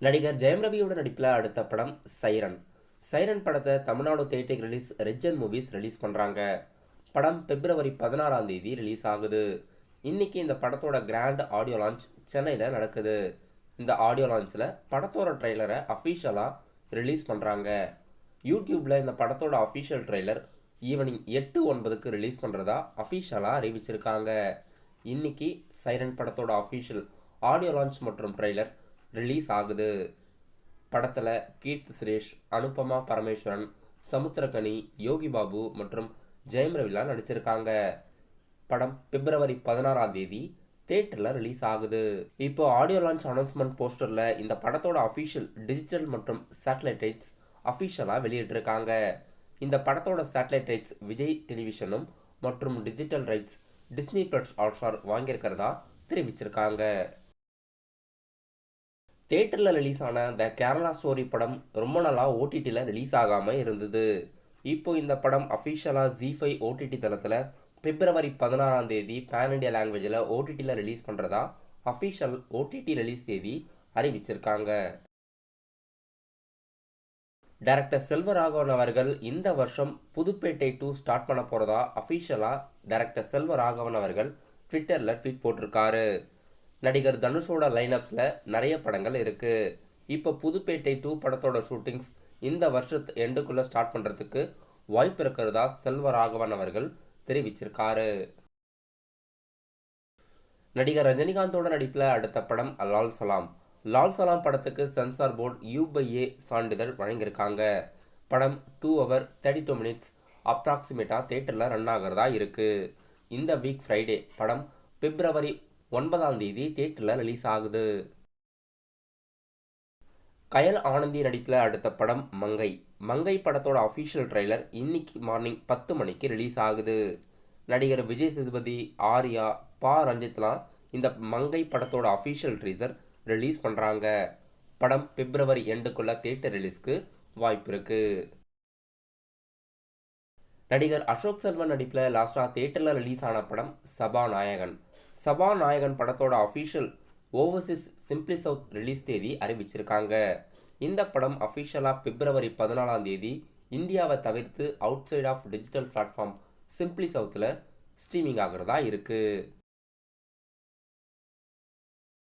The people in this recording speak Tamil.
நடிகர் ஜெயம் ரவியோட நடிப்பில் அடுத்த படம் சைரன். சைரன் படத்தை Tamil Nadu theatre release Regent movies release பண்ணுறாங்க. படம் பிப்ரவரி 16ஆம் தேதி ரிலீஸ் ஆகுது. இன்னைக்கு இந்த படத்தோட கிராண்ட் ஆடியோ லான்ச் சென்னையில் நடக்குது. இந்த ஆடியோ லான்ச்சில் படத்தோட ட்ரெய்லரை அஃபிஷியலாக ரிலீஸ் பண்ணுறாங்க. யூடியூப்பில் இந்த படத்தோட அஃபிஷியல் ட்ரெய்லர் ஈவினிங் 8:09 ரிலீஸ் பண்ணுறதா அஃபிஷியலாக அறிவிச்சிருக்காங்க. இன்னைக்கு சைரன் படத்தோட அஃபிஷியல் ஆடியோ லான்ச் மற்றும் ட்ரெய்லர் ரிலீஸ் ஆகுது. படத்தில் கீர்த்தி சுரேஷ், அனுபமா பரமேஸ்வரன், சமுத்திரகனி, யோகி பாபு மற்றும் ஜெயம் ரவிலாம் நடிச்சிருக்காங்க. படம் பிப்ரவரி 16ஆம் தேதி தேட்டரில் ரிலீஸ் ஆகுது. இப்போ ஆடியோ லான்ச் அனௌன்ஸ்மெண்ட் போஸ்டரில் இந்த படத்தோட அஃபிஷியல் டிஜிட்டல் மற்றும் சேட்டலைட் ரைட்ஸ் அஃபிஷியலாக வெளியிட்டிருக்காங்க. இந்த படத்தோட சேட்டலைட் ரைட்ஸ் விஜய் டெலிவிஷனும் மற்றும் digital rights Disney plus Hotstar வாங்கியிருக்கிறதா தெரிவிச்சிருக்காங்க. தேட்டரில் ரிலீஸ் ஆன த கேரளா ஸ்டோரி படம் ரொம்ப நாளாக ஓடிடியில் ரிலீஸ் ஆகாமல் இருந்தது. இப்போ இந்த படம் அஃபிஷியலாக ஜி5 ஓடிடி தளத்தில் பிப்ரவரி 16ஆம் தேதி பேன் இண்டியா லாங்குவேஜில் ஓடிடியில் ரிலீஸ் பண்ணுறதா அஃபிஷியல் ஓடிடி ரிலீஸ் தேதி அறிவிச்சிருக்காங்க. டைரக்டர் செல்வராகவன் அவர்கள் இந்த வருஷம் புதுப்பேட்டை 2 ஸ்டார்ட் பண்ண போகிறதா அஃபிஷியலாக டைரக்டர் செல்வராகவன் அவர்கள் ட்விட்டரில் ட்வீட் போட்டிருக்காரு. நடிகர் தனுஷோட லைனப்ஸில் நிறைய படங்கள் இருக்குது. இப்போ புதுப்பேட்டை 2 படத்தோட ஷூட்டிங்ஸ் இந்த வருஷத்து எண்டுக்குள்ளே ஸ்டார்ட் பண்ணுறதுக்கு வாய்ப்பு இருக்கிறதா செல்வராகவன் அவர்கள் தெரிவிச்சிருக்காரு. நடிகர் ரஜினிகாந்தோட நடிப்பில் அடுத்த படம் லால் சலாம். லால் சலாம் படத்துக்கு சென்சார் போர்டு U/A சான்றிதழ் வழங்கியிருக்காங்க. படம் 2 hours 32 minutes அப்ராக்சிமேட்டாக தேட்டரில் ரன் ஆகிறதா இருக்குது. இந்த வீக் ஃப்ரைடே படம் பிப்ரவரி 9ஆம் தேதி தேட்டரில் ரிலீஸ் ஆகுது. கயல் ஆனந்தி நடிப்பில் அடுத்த படம் மங்கை. மங்கை படத்தோட அஃபிஷியல் ட்ரெய்லர் இன்னைக்கு மார்னிங் 10 மணிக்கு ரிலீஸ் ஆகுது. நடிகர் விஜய் சேதுபதி, ஆர்யா, ரஞ்சித்லாம் இந்த மங்கை படத்தோட அஃபிஷியல் ட்ரீசர் ரிலீஸ் பண்ணுறாங்க. படம் பிப்ரவரி எண்டுக்குள்ள தேட்டர் ரிலீஸ்க்கு வாய்ப்பு இருக்கு. நடிகர் அசோக் செல்வன் நடிப்பில் லாஸ்ட்டாக தேட்டரில் ரிலீஸ் ஆன படம் சபாநாயகன். சபாநாயகன் படத்தோட official Overseas simply south release தேதி அறிவிச்சிருக்காங்க. இந்த படம் அஃபிஷியலாக பிப்ரவரி 14ஆம் தேதி இந்தியாவை தவிர்த்து outside of digital platform simply சவுத்தில் ஸ்ட்ரீமிங் ஆகிறதா இருக்குது.